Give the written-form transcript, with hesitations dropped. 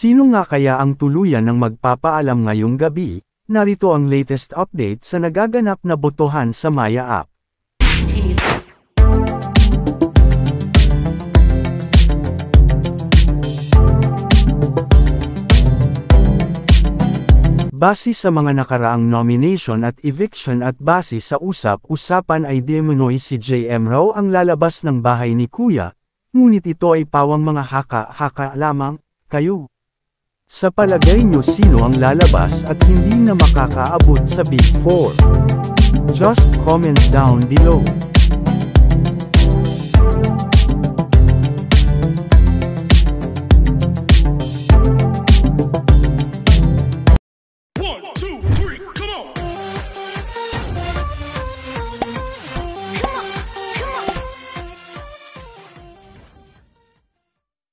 Sino nga kaya ang tuluyan ng magpapaalam ngayong gabi? Narito ang latest update sa nagaganap na botohan sa Maya app. Base sa mga nakaraang nomination at eviction at base sa usap-usapan ay demonoy si JM raw ang lalabas ng bahay ni Kuya, ngunit ito ay pawang mga haka-haka lamang, kayo. Sa palagay nyo sino ang lalabas at hindi na makakaabot sa Big 4? Just comment down below.